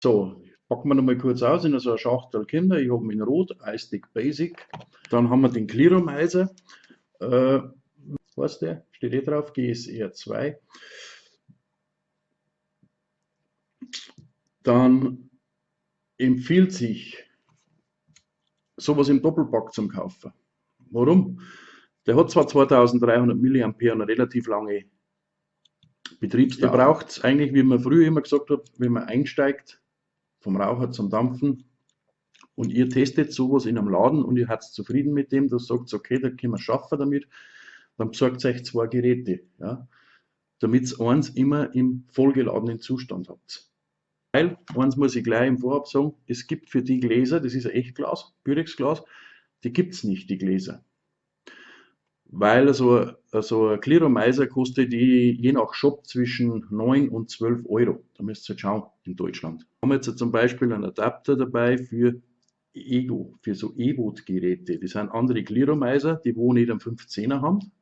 So, packen wir noch mal kurz aus in so eine Schachtel Kinder. Ich habe ihn in Rot, iStick Basic. Dann haben wir den Clearomizer. Was heißt der? Steht hier drauf, GSR 2. Dann empfiehlt sich, sowas im Doppelpack zum kaufen. Warum? Der hat zwar 2300 mA eine relativ lange Betriebsdauer. Ihr braucht eigentlich, wie man früher immer gesagt hat, wenn man einsteigt, vom Raucher zum Dampfen, und ihr testet sowas in einem Laden und ihr seid zufrieden mit dem, da sagt okay, da können wir schaffen damit, dann besorgt euch 2 Geräte, ja, damit ihr eins immer im vollgeladenen Zustand habt. Weil, eins muss ich gleich im Vorab sagen, es gibt für die Gläser, das ist ein Echtglas, Pyrex-Glas, die gibt es nicht, die Gläser. Weil so ein Clearomizer kostet je nach Shop zwischen 9 und 12 Euro. Da müsst ihr jetzt schauen in Deutschland. Wir haben jetzt zum Beispiel einen Adapter dabei für für so E-Boot-Geräte. Das sind andere Clearomizer, die wo nicht einen 15er haben.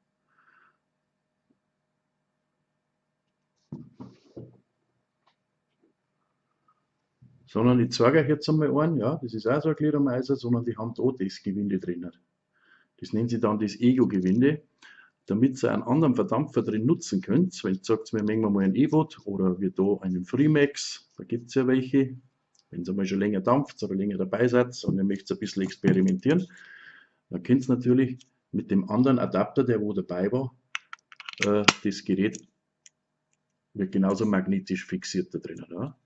Sondern ich zeige euch jetzt einmal einen, ja, das ist auch so ein Clearomizer, sondern die haben da das Gewinde drin. Das nennt sich dann das Ego-Gewinde, damit ihr einen anderen Verdampfer drin nutzen könnt. Wenn ihr sagt, wir mengen mal ein E-Boot oder wir da einen Freemax, da gibt es ja welche. Wenn ihr mal schon länger dampft oder länger dabei seid und ihr möchtet ein bisschen experimentieren, dann könnt ihr natürlich mit dem anderen Adapter, der wo dabei war, das Gerät wird genauso magnetisch fixiert da drinnen. Ja.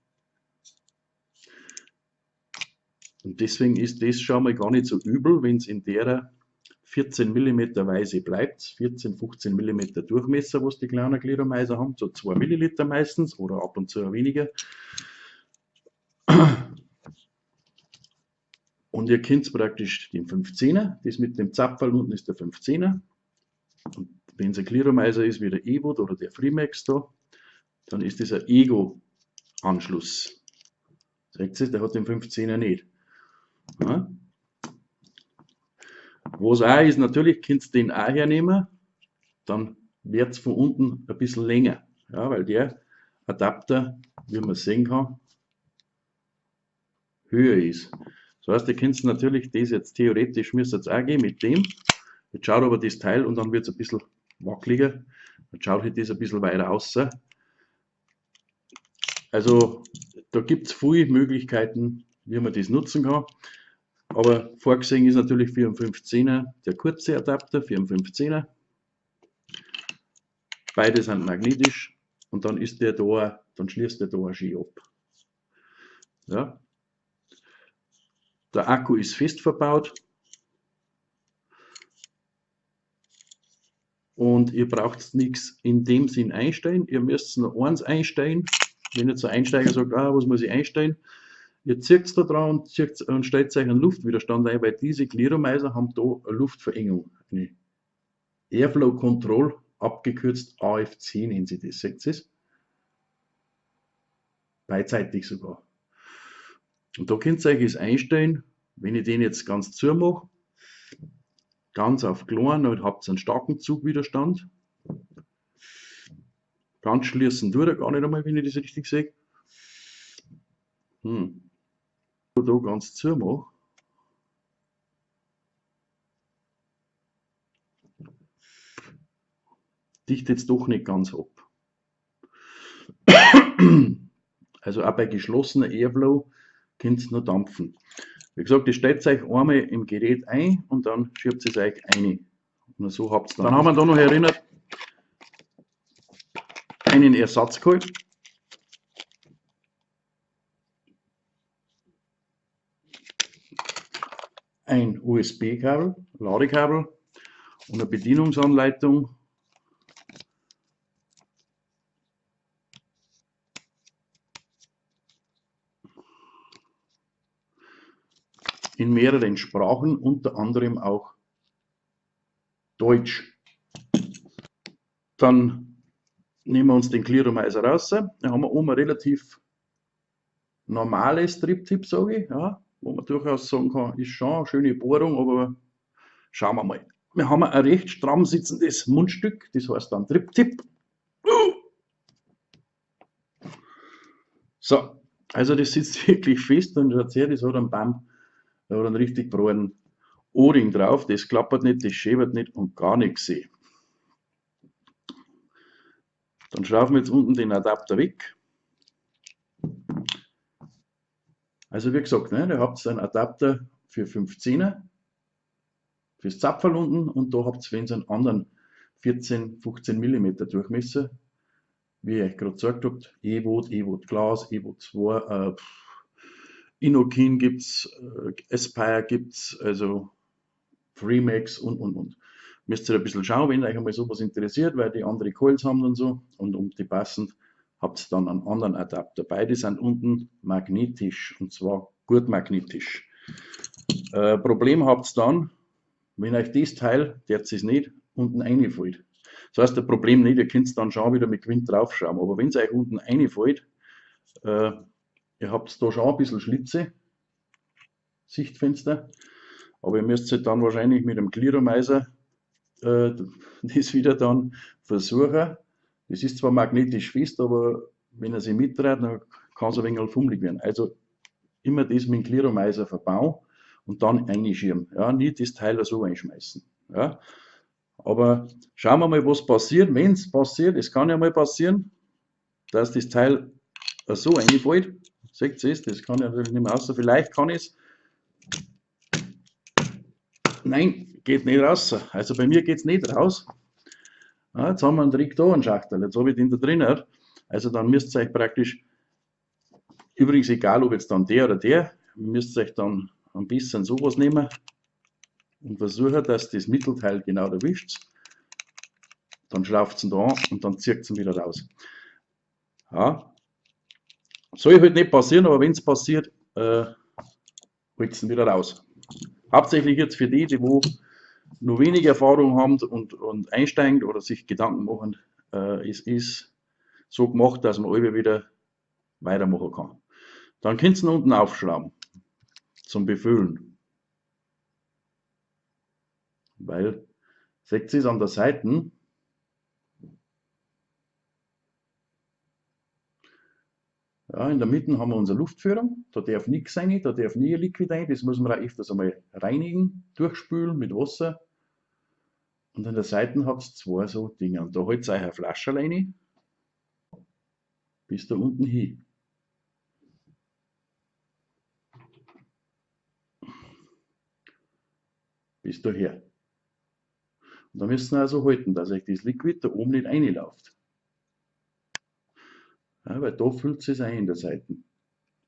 Und deswegen ist das schon mal gar nicht so übel, wenn es in der 14 mm Weise bleibt, 14, 15 mm Durchmesser, was die kleinen Clearomizer haben, so 2 Milliliter meistens oder ab und zu weniger. Und ihr könnt praktisch den 15er, das mit dem Zapferl unten ist der 15er. Und wenn es ein Clearomizer ist wie der E-Boot oder der Freemax da, dann ist das ein Ego-Anschluss. Seht ihr, der hat den 15er nicht. Ja. Was auch ist, natürlich könnt ihr den auch hernehmen, dann wird es von unten ein bisschen länger, ja, weil der Adapter, wie man sehen kann, höher ist. Das heißt, ihr könnt natürlich das jetzt theoretisch, müsst ihr auch gehen mit dem. Jetzt schaut aber das Teil und dann wird es ein bisschen wackeliger. Dann schaut halt das ein bisschen weiter raus. Also da gibt es viele Möglichkeiten, wie man das nutzen kann. Aber vorgesehen ist natürlich für einen 15er der kurze Adapter, für einen 15er. Beide sind magnetisch und dann ist der da, dann schließt der da schön ab. Ja. Der Akku ist fest verbaut und ihr braucht nichts in dem Sinn einstellen. Ihr müsst nur eins einstellen. Wenn jetzt ein Einsteiger sagt, was muss ich einstellen? Ihr zieht es da dran und stellt euch einen Luftwiderstand ein, weil diese Clearomizer haben da eine Luftverengung. Eine Airflow Control, abgekürzt AFC nennen sie das. Seht ihr es? Beidseitig sogar. Und da könnt ihr euch das einstellen, wenn ich den jetzt ganz zu mache, ganz auf klein, dann habt ihr einen starken Zugwiderstand. Ganz schließen tut er gar nicht einmal, wenn ich das richtig sehe. Da ganz zu mache, dichtet es doch nicht ganz ab. Also auch bei geschlossener Airflow könnt ihr nur dampfen. Wie gesagt, ihr stellt euch einmal im Gerät ein und dann schiebt es euch ein. Und so habt ihr dann haben wir da noch erinnert, einen Ersatz geholt. Ein USB-Kabel, Ladekabel und eine Bedienungsanleitung. In mehreren Sprachen, unter anderem auch Deutsch. Dann nehmen wir uns den Clearomizer raus. Da haben wir oben ein relativ normales Strip-Tip, sage ich, ja, wo man durchaus sagen kann, ist schon eine schöne Bohrung, aber schauen wir mal. Wir haben ein recht stramm sitzendes Mundstück, das heißt dann Trip-Tip. So, Also das sitzt wirklich fest und schaut her, das hat einen BAM, da hat einen richtig breiten O-Ring drauf, das klappert nicht, das schäbert nicht und gar nichts sehen. Dann schrauben wir jetzt unten den Adapter weg. Also wie gesagt, ne, da habt ihr einen Adapter für 510er, fürs Zapferl unten und da habt ihr wenn einen anderen 14, 15 mm Durchmesser, wie ich euch gerade gesagt habe, Ewot Glas, Ewot 2, Inokin gibt es, Aspire gibt es, also Freemax und. Müsst ihr ein bisschen schauen, wenn euch einmal sowas interessiert, weil die andere Coils haben und so. Und um die passend habt ihr dann einen anderen Adapter. Beide sind unten magnetisch und zwar gut magnetisch. Problem habt ihr dann, wenn euch das Teil, der es nicht, unten reinfällt. Das heißt, das Problem nicht, ihr könnt es dann schon wieder mit Wind draufschrauben. Aber wenn es euch unten reinfällt, äh, ihr habt da schon ein bisschen Schlitze, Sichtfenster, aber ihr müsst halt dann wahrscheinlich mit einem Clearomizer das wieder dann versuchen. Das ist zwar magnetisch fest, aber wenn er sich mitdreht, dann kann es ein wenig fummelig werden. Also immer das mit dem Clearomizer verbauen und dann einschirmen. Ja, nicht das Teil so einschmeißen. Ja. Aber schauen wir mal, was passiert. Wenn es passiert, es kann ja mal passieren, dass das Teil so reinfällt. Seht ihr es? Das kann ja natürlich nicht mehr raus. Vielleicht kann ich es. Nein, geht nicht raus. Also bei mir geht es nicht raus. Ja, jetzt haben wir einen Trick da, einen Schachtel. Jetzt habe ich den da drin. Also dann müsst ihr euch praktisch, übrigens egal ob jetzt dann der oder der, müsst ihr euch dann ein bisschen sowas nehmen und versuchen, dass das Mittelteil genau erwischt. Dann schraubt es ihn da an und dann zieht es ihn wieder raus. Ja. Soll halt nicht passieren, aber wenn es passiert, holt es ihn wieder raus. Hauptsächlich jetzt für die, die wo nur wenig Erfahrung haben und einsteigen oder sich Gedanken machen, es ist so gemacht, dass man alle wieder weitermachen kann. Dann könnt ihr ihn unten aufschrauben zum Befüllen. Weil, seht ihr es an der Seite, ja, in der Mitte haben wir unsere Luftführung, da darf nichts rein, da darf nie ein Liquid rein, das muss man auch öfters einmal reinigen, durchspülen mit Wasser. Und an der Seite habt ihr zwei so Dinge. Und da holt ihr euch eine Flasche rein, bis da unten hin. Bis daher. Und da müsst ihr also halten, dass euch das Liquid da oben nicht reinläuft. Ja, weil da füllt es ein in der Seite.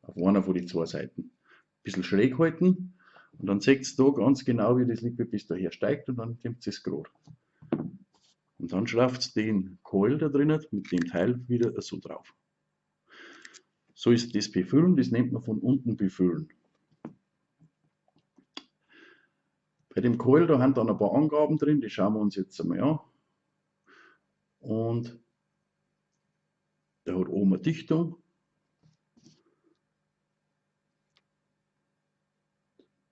Auf einer von den zwei Seiten. Ein bisschen schräg halten und dann seht ihr da ganz genau, wie das Liquid bis daher steigt und dann nimmt es gerade. Und dann schraubt ihr den Coil da drinnen mit dem Teil wieder so drauf. So ist das Befüllen, das nennt man von unten Befüllen. Bei dem Coil, da haben dann ein paar Angaben drin, die schauen wir uns jetzt einmal an. Und der hat oben eine Dichtung.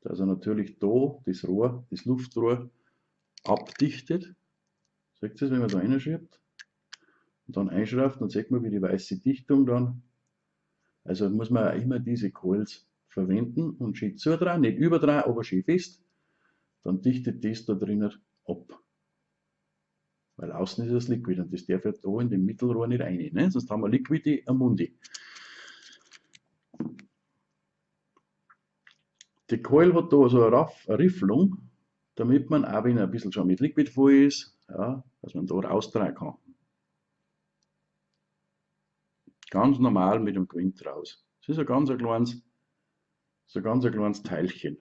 Dass er natürlich da das Rohr, das Luftrohr abdichtet. Seht ihr das, wenn man da reinschiebt und dann einschraubt, dann sieht man, wie die weiße Dichtung dann. Also muss man auch immer diese Coils verwenden und schön zudrehen, nicht überdrehen, aber schön fest. Dann dichtet das da drinnen ab. Weil außen ist das Liquid und das darf ja da in dem Mittelrohr nicht rein. Ne? Sonst haben wir Liquid am Mundi. Die Coil hat da so eine Rifflung, damit man auch wenn er ein bisschen schon mit Liquid voll ist, ja, dass man da rausdrehen kann. Ganz normal mit dem Quint raus. Das ist ein ganz kleines Teilchen.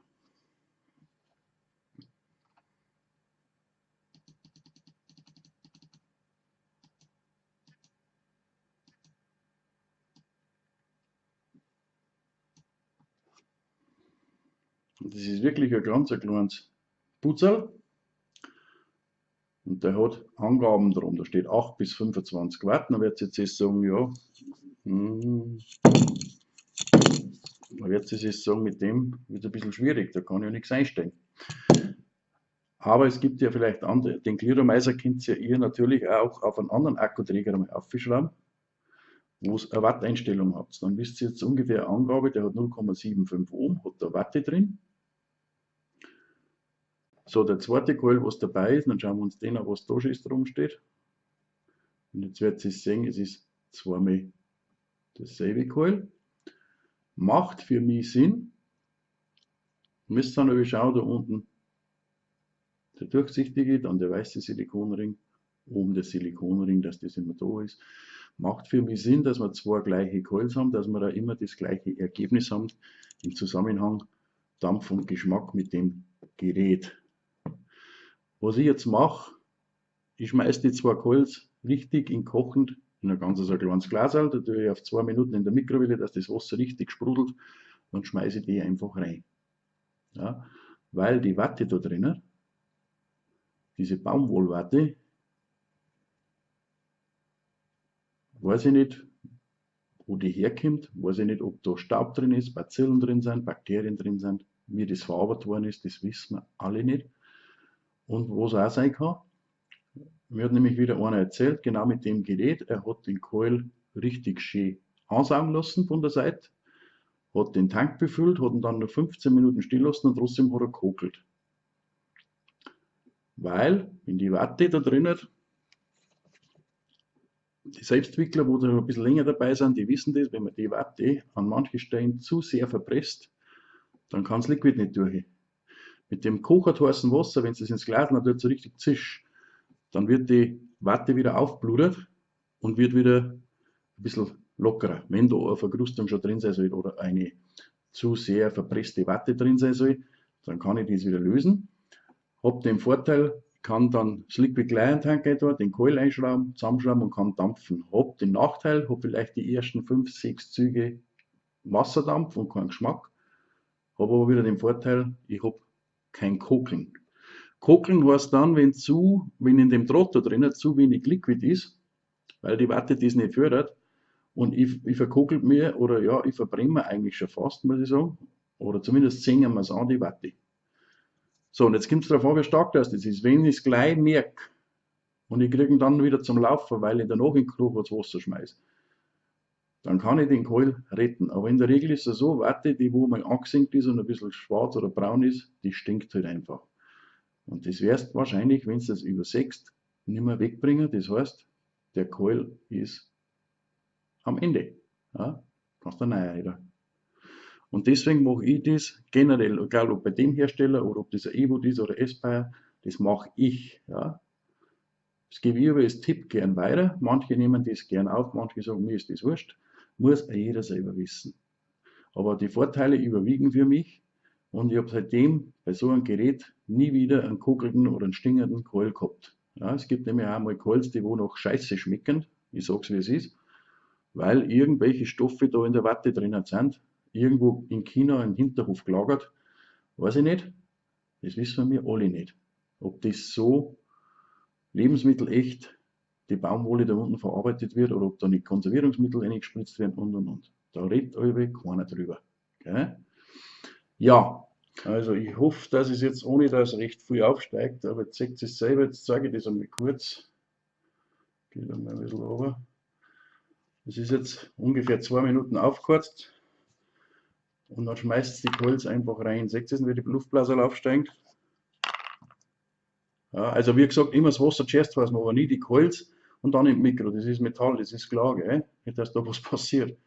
Und das ist wirklich ein ganz kleines Putzerl. Und der hat Angaben drum. Da steht 8 bis 25 Watt. Dann wird es jetzt sagen, ja, dann wird es jetzt sagen, mit dem wird es ein bisschen schwierig. Da kann ja nichts einstellen. Aber es gibt ja vielleicht andere. Den Clearomizer könnt ihr natürlich auch auf einen anderen Akkuträger aufschrauben. wo ihr eine Watteinstellung habt, dann wisst ihr jetzt ungefähr eine Angabe, der hat 0,75 Ohm, hat da Watte drin. So, der zweite Coil, was dabei ist, dann schauen wir uns den an, was da schon drum steht. Und jetzt werdet ihr sehen, es ist zweimal dasselbe Coil. Macht für mich Sinn. Müsst dann aber schauen, da unten der durchsichtige, dann der weiße Silikonring, oben der Silikonring, dass das immer da ist. Macht für mich Sinn, dass wir zwei gleiche Coils haben, dass wir da immer das gleiche Ergebnis haben im Zusammenhang Dampf und Geschmack mit dem Gerät. Was ich jetzt mache, ich schmeiße die zwei Coils richtig in kochend, in ein ganz kleines Glas, da tue ich auf 2 Minuten in der Mikrowelle, dass das Wasser richtig sprudelt, dann schmeiße ich die einfach rein. Ja, weil die Watte da drinnen, diese Baumwollwatte, weiß ich nicht, wo die herkommt, weiß ich nicht, ob da Staub drin ist, Bazillen drin sind, Bakterien drin sind, wie das verarbeitet worden ist, das wissen wir alle nicht. Und was auch sein kann, mir hat nämlich wieder einer erzählt, genau mit dem Gerät, er hat den Coil richtig schön ansaugen lassen von der Seite, hat den Tank befüllt, hat ihn dann noch 15 Minuten stehen lassen und trotzdem hat er gekokelt. Weil, wenn die Watte da drinnen, die Selbstwickler, wo da ein bisschen länger dabei sind, die wissen das, wenn man die Watte an manchen Stellen zu sehr verpresst, dann kann das Liquid nicht durch. Mit dem kochend heißen Wasser, wenn es das ins Glas natürlich so richtig zischt, dann wird die Watte wieder aufbludert und wird wieder ein bisschen lockerer. Wenn da eine Verkrustung schon drin sein soll oder eine zu sehr verpresste Watte drin sein soll, dann kann ich das wieder lösen. Hab den Vorteil, kann dann das Liquid gleich in den Tank gehen, den Coil einschrauben, zusammenschrauben und kann dampfen. Hab den Nachteil, hab vielleicht die ersten 5, 6 Züge Wasserdampf und keinen Geschmack. Hab aber wieder den Vorteil, ich hab kein Kokeln. Kokeln heißt dann, wenn in dem Draht da drinnen zu wenig Liquid ist, weil die Watte das nicht fördert, und ich verkokelt mir, oder ja, ich verbrenne mir eigentlich schon fast, muss ich sagen, oder zumindest singen wir es an, die Watte. So, und jetzt kommt es darauf an, wie stark das ist. Wenn ich es gleich merke und ich kriege ihn dann wieder zum Laufen, weil ich danach in Klo das Wasser schmeiße, dann kann ich den Coil retten. Aber in der Regel ist es so, Watte, die wo mal angesenkt ist und ein bisschen schwarz oder braun ist, die stinkt halt einfach. Und das wirst wahrscheinlich, wenn du das übersägst, nicht mehr wegbringen. Das heißt, der Coil ist am Ende. Ja, kannst du neu rein. Und deswegen mache ich das generell, egal ob bei dem Hersteller oder ob das ein Evo ist oder Aspire, das mache ich. Ja. Das gebe ich aber als Tipp gern weiter. Manche nehmen das gern auf, manche sagen, mir ist das wurscht. Muss jeder selber wissen. Aber die Vorteile überwiegen für mich und ich habe seitdem bei so einem Gerät nie wieder einen kugelnden oder einen stingenden Coil gehabt. Ja, es gibt nämlich auch mal Coils, die wo noch scheiße schmecken. Ich sage es wie es ist, weil irgendwelche Stoffe da in der Watte drinnen sind. Irgendwo in China im Hinterhof gelagert. Weiß ich nicht. Das wissen wir alle nicht. Ob das so lebensmittelecht die Baumwolle da unten verarbeitet wird oder ob da nicht Konservierungsmittel reingespritzt werden und. Da redet alle keiner drüber. Okay? Ja, also ich hoffe, dass es jetzt ohne dass recht viel aufsteigt, aber jetzt seht ihr es selber, jetzt zeige ich das einmal kurz. Geht einmal ein bisschen runter. Das ist jetzt ungefähr 2 Minuten aufgeheizt und dann schmeißt die Coils einfach rein. Seht ihr, wie die Luftblasen aufsteigen? Ja, also wie gesagt, immer das Wasser zuerst weiß man, aber nie die Coils und dann im Mikro. Das ist Metall, das ist klar, gell? Nicht, dass da was passiert.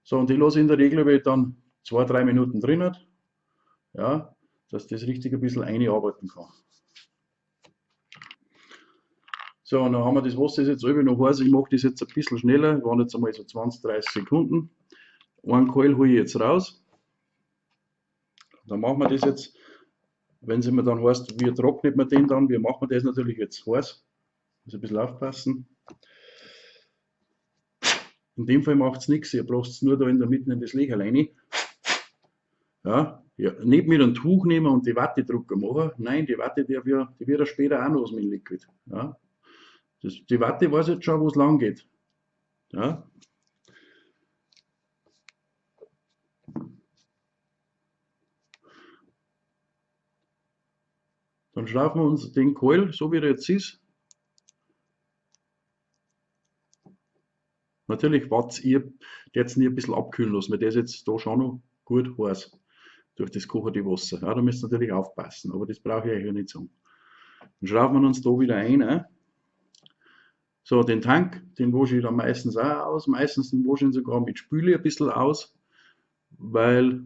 So, und die lasse ich in der Regel dann 2, 3 Minuten drin hat, ja, dass das richtig ein bisschen einarbeiten kann. So, und dann haben wir das Wasser jetzt noch heiß. Ich mache das jetzt ein bisschen schneller, waren jetzt einmal so 20, 30 Sekunden. Einen Coil hole ich jetzt raus. Dann machen wir das jetzt, wenn es mir dann heißt, wie trocknet man den dann, wie machen wir das natürlich jetzt heiß. Muss ein bisschen aufpassen. In dem Fall macht es nichts, ihr braucht es nur da in der Mitte in das Löcher rein. Ja, ja, nicht mit einem Tuch nehmen und die Wattedrucker machen. Nein, die Watte, die wird ja später auch noch mit dem Liquid. Ja. Die Watte weiß jetzt schon, wo es lang geht. Ja. Dann schrauben wir uns den Coil, so wie er jetzt ist. natürlich wartet ihr jetzt nie ein bisschen abkühlen lassen, weil der ist jetzt da schon noch gut heiß durch das kochende Wasser. Ja, da müsst ihr natürlich aufpassen, aber das brauche ich euch ja nicht sagen. Dann schrauben wir uns da wieder ein. So, den Tank, den wasche ich dann meistens auch aus. Meistens den wasche ich sogar mit Spüle ein bisschen aus, weil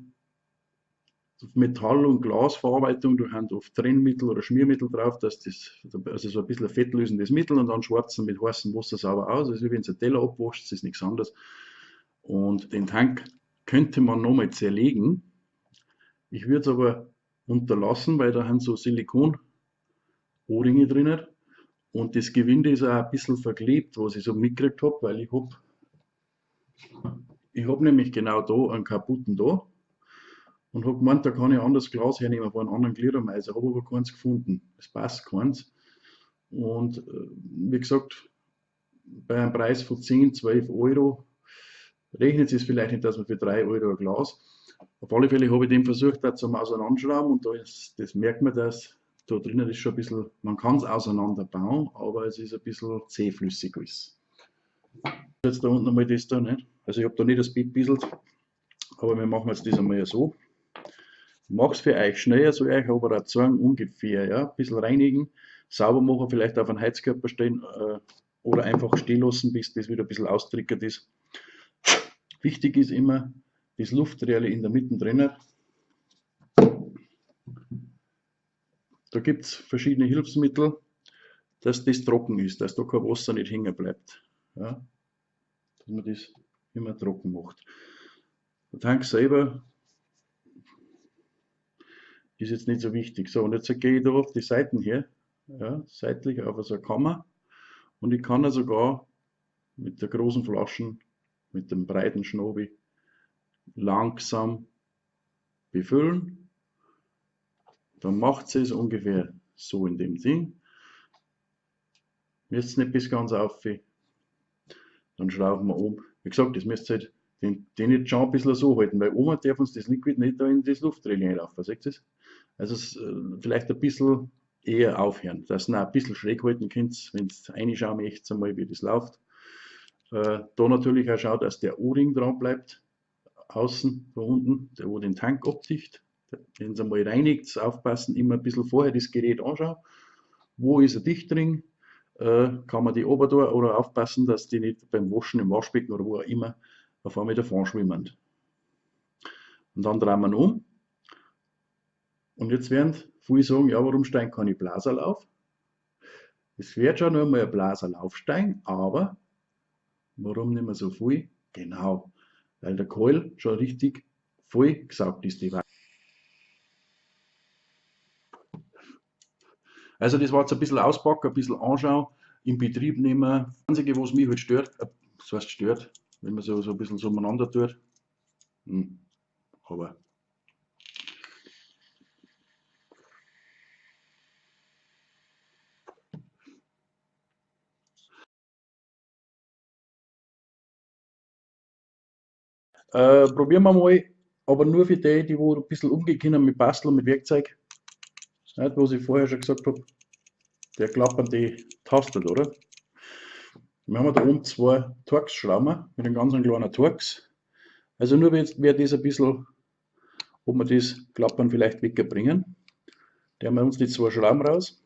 Metall- und Glasverarbeitung, da haben oft Trennmittel oder Schmiermittel drauf, dass das, also so ein bisschen ein fettlösendes Mittel und dann schwarzen mit heißem Wasser sauber aus. Also wenn ihr einen Teller abwascht, das ist nichts anderes. Und den Tank könnte man nochmal zerlegen. Ich würde es aber unterlassen, weil da haben so Silikon-O-Ringe drin. Und das Gewinde ist auch ein bisschen verklebt, was ich so mitgekriegt habe, weil ich hab nämlich genau da einen kaputten da und habe gemeint, da kann ich ein anderes Glas hernehmen von einem anderen Gliedermeiser, habe aber keins gefunden. Es passt keins. Und wie gesagt, bei einem Preis von 10, 12 Euro rechnet es vielleicht nicht, dass man für 3 Euro ein Glas. Auf alle Fälle habe ich den versucht, da zum Auseinanderschrauben und da ist, das merkt man, dass da drinnen ist schon ein bisschen, man kann es auseinanderbauen, aber es ist ein bisschen zähflüssig alles. Jetzt da unten einmal das da, nicht? Also ich habe da nicht das Bett bisselt, aber wir machen jetzt das einmal so. Ich mache es für euch schneller, soll ich aber auch sagen, ungefähr, ja, ein bisschen reinigen, sauber machen, vielleicht auf einen Heizkörper stellen oder einfach stehen lassen, bis das wieder ein bisschen austrickert ist. Wichtig ist immer, das Luftröhrle in der Mitte drinnen. Da gibt es verschiedene Hilfsmittel, dass das trocken ist, dass da kein Wasser nicht hängen bleibt. Ja, dass man das immer trocken macht. Der Tank selber ist jetzt nicht so wichtig. So, und jetzt gehe ich da auf die Seiten hier, ja, seitlich auf so eine Kammer und ich kann ja sogar mit der großen Flaschen, mit dem breiten Schnobi langsam befüllen. Dann macht es ungefähr so in dem Ding. Jetzt nicht bis ganz auf. Dann schrauben wir um. Wie gesagt, das müsst ihr halt den jetzt schon ein bisschen so halten, weil oben darf uns das Liquid nicht da in das Luftröhrchen reinlaufen. Seht ihr das? Also vielleicht ein bisschen eher aufhören, dass ihr auch ein bisschen schräg halten könnt, wenn ihr reinschauen möchtet, einmal wie das läuft. Da natürlich auch schaut, dass der O-Ring dran bleibt, außen, da unten, der wo den Tank abdicht. Wenn ihr mal reinigt, aufpassen, immer ein bisschen vorher das Gerät anschauen. Wo ist ein Dichtring? Kann man die oben tun oder aufpassen, dass die nicht beim Waschen im Waschbecken oder wo auch immer auf einmal davon schwimmen. Und dann drehen wir ihn um. Und jetzt werden viele sagen, ja, warum steigen keine Blaserl auf? Es wird schon nur mal ein Blaserl aufsteigen, aber warum nicht mehr so viel? Genau, weil der Keul schon richtig voll gesaugt ist. Also das war jetzt ein bisschen auspacken, ein bisschen anschauen, in Betrieb nehmen. Das Einzige, was mich halt stört, das heißt stört, wenn man so ein bisschen so umeinander tut. Aber probieren wir mal, aber nur für die, die ein bisschen umgehen können mit Basteln, mit Werkzeug. Nicht, was ich vorher schon gesagt habe, der klappern die tastet, oder? Wir haben da oben zwei Torx-Schrauben mit einem ganz kleinen Torx. Also nur wer das ein bisschen, ob wir das Klappern vielleicht wegbringen. Der haben wir uns die zwei Schrauben raus.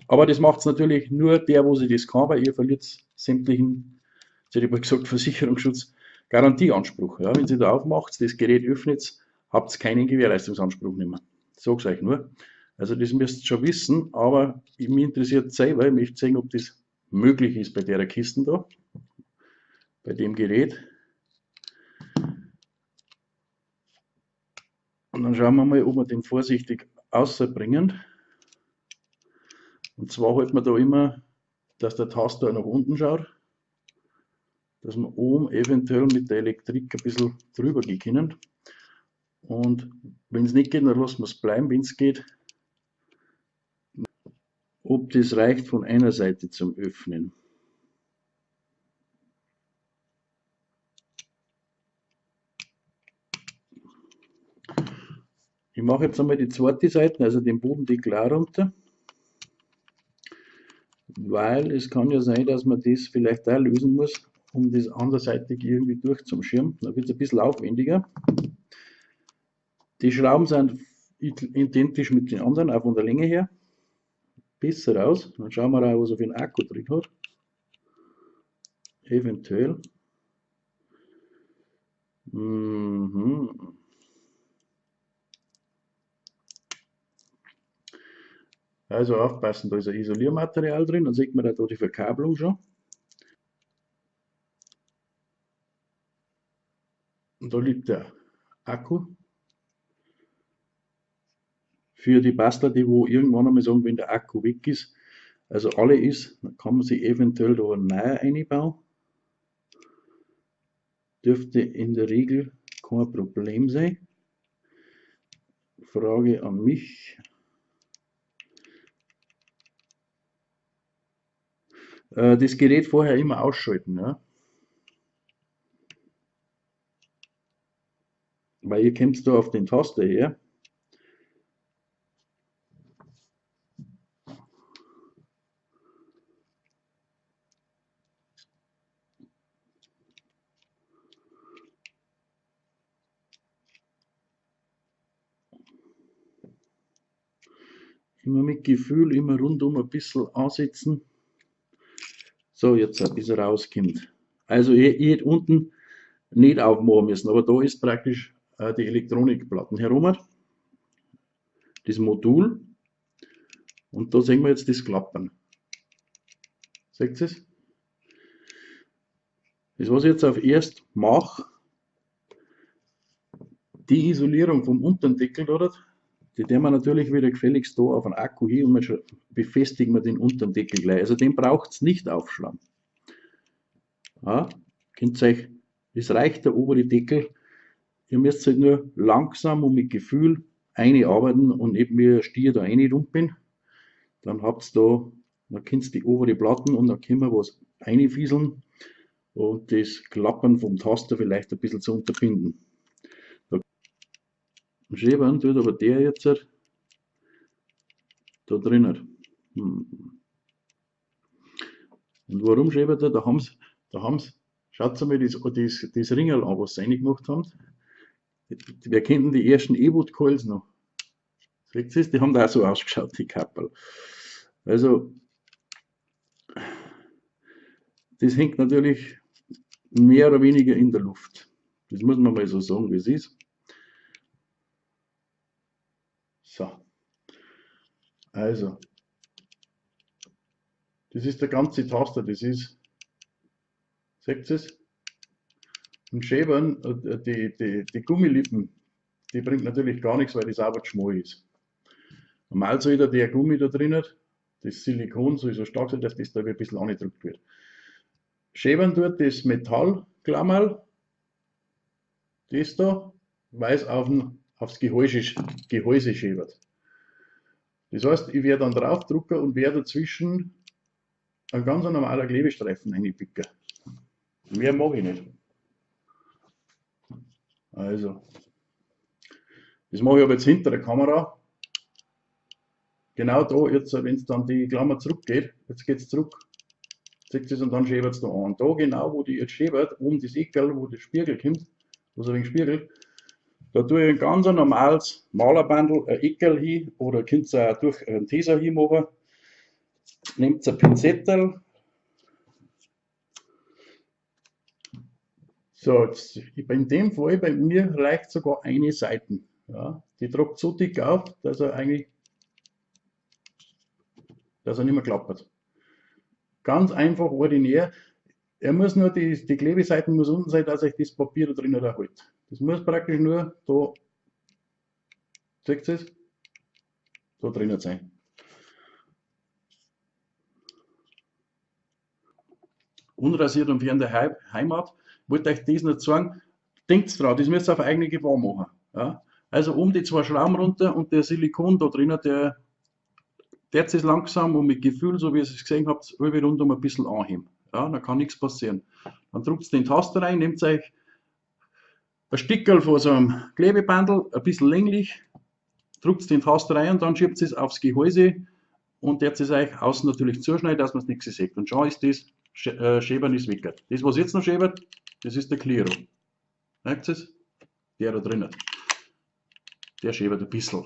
Aber das macht es natürlich nur der, wo sie das kann, weil ihr verliert sämtlichen, jetzt hätte ich gesagt, Versicherungsschutz, Garantieanspruch. Ja, wenn Sie da aufmacht, das Gerät öffnet, habt ihr keinen Gewährleistungsanspruch mehr. Ich sage es euch nur. Also das müsst ihr schon wissen, aber mich interessiert selber, ich möchte sehen, ob das möglich ist bei der Kiste da, bei dem Gerät. Und dann schauen wir mal, ob wir den vorsichtig rausbringen. Und zwar halten wir da immer, dass der Taster nach unten schaut, dass wir oben eventuell mit der Elektrik ein bisschen drüber gehen können. Und wenn es nicht geht, dann lassen wir es bleiben. Wenn es geht, ob das reicht von einer Seite zum Öffnen. Ich mache jetzt einmal die zweite Seite, also den Bodendeckel auch runter, weil es kann ja sein, dass man das vielleicht auch lösen muss, um das anderseitig irgendwie durchzuschirmen. Da wird es ein bisschen aufwendiger. Die Schrauben sind identisch mit den anderen, auch von der Länge her. Besser aus. Dann schauen wir auch, was er für einen Akku drin hat. Eventuell. Also aufpassen, da ist ein Isoliermaterial drin, dann sieht man da die Verkabelung schon. Und da liegt der Akku. Für die Bastler, die wo irgendwann einmal sagen, wenn der Akku weg ist, also alle ist, dann kann man sich eventuell da einen neuen einbauen. Dürfte in der Regel kein Problem sein. Frage an mich. Das Gerät vorher immer ausschalten, ja. Weil ihr kommt da auf den Taster her. Immer mit Gefühl, immer rundum ein bisschen ansetzen. So, jetzt bis er rauskommt. Also ich hätte unten nicht aufmachen müssen, aber da ist praktisch die Elektronikplatten herum. Das Modul. Und da sehen wir jetzt das Klappern. Seht ihr es? Das, was ich jetzt auf erst mache, die Isolierung vom unteren Deckel dort, die tun wir natürlich wieder gefälligst da auf den Akku hin und wir befestigen wir den unteren Deckel gleich. Also den braucht es nicht aufschlagen. Ja, könnt ihr euch, das reicht der obere Deckel. Ihr müsst halt nur langsam und mit Gefühl einarbeiten und nicht wie ein Stier da reinrumpeln. Dann habt ihr da, dann könnt ihr die obere Platten und dann können wir was reinfieseln und das Klappern vom Taster vielleicht ein bisschen zu unterbinden. Schäbern tut aber der jetzt da drinnen. Und warum schäbert er? Da haben sie, schaut mal das Ringerl an, was sie reingemacht haben. Wir kennen die ersten E-Boot-Coils noch. Seht ihr, die haben da auch so ausgeschaut, die Kappel. Also, das hängt natürlich mehr oder weniger in der Luft. Das muss man mal so sagen, wie es ist. So. Also, das ist der ganze Taster, das ist, seht ihr es? Und Schäbern, die Gummilippen, die bringt natürlich gar nichts, weil das auch schmal ist. Normal soll der Gummi da drin, das Silikon soll so stark sein, dass das da ein bisschen angedrückt wird. Schäbern tut das Metallklammerl, das da, weil es aufs Gehäuse schäbert. Das heißt, ich werde dann draufdrucken und werde dazwischen ein ganz normaler Klebestreifen reinpicken. Mehr mag ich nicht. Also, das mache ich aber jetzt hinter der Kamera. Genau da, jetzt, wenn es dann die Klammer zurückgeht, jetzt geht es zurück, seht ihr es und dann schäbert es da an. Da genau, wo die jetzt schäbert, oben das Eckerl, wo der Spiegel kommt, wo es ein wenig spiegelt, da tue ich ein ganz normales Malerbandel, ein Eckerl hin, oder könnt ihr auch durch einen Teser hinmachen. Nehmt ein Pinzettel. So, jetzt, in dem Fall, bei mir reicht sogar eine Seite. Ja, die druckt so dick auf, dass er nicht mehr klappert. Ganz einfach, ordinär. Er muss nur, die Klebeseiten muss unten sein, dass euch das Papier da drin erhält. Das muss praktisch nur da, seht ihr es? Da drinnen sein. Unrasiert und fern der Heimat, wollte euch das nicht sagen, denkt dran, das müsst ihr auf eigene Gefahr machen. Ja? Also um die zwei Schrauben runter und der Silikon da drinnen, der jetzt ist langsam und mit Gefühl, so wie ihr es gesehen habt, über rundum ein bisschen anheben. Ja, dann kann nichts passieren. Dann drückt ihr den Taster rein, nehmt euch ein Stickerl von so einem Klebebandel, ein bisschen länglich, drückt den Taster rein und dann schiebt es aufs Gehäuse und jetzt ist euch außen natürlich zuschneiden, dass man es nicht sieht. Und schon ist das Schäbern ist weg. Das, was jetzt noch schäbert, das ist der Cliro. Merkt ihr es? Der da drinnen. Der schäbert ein bisschen.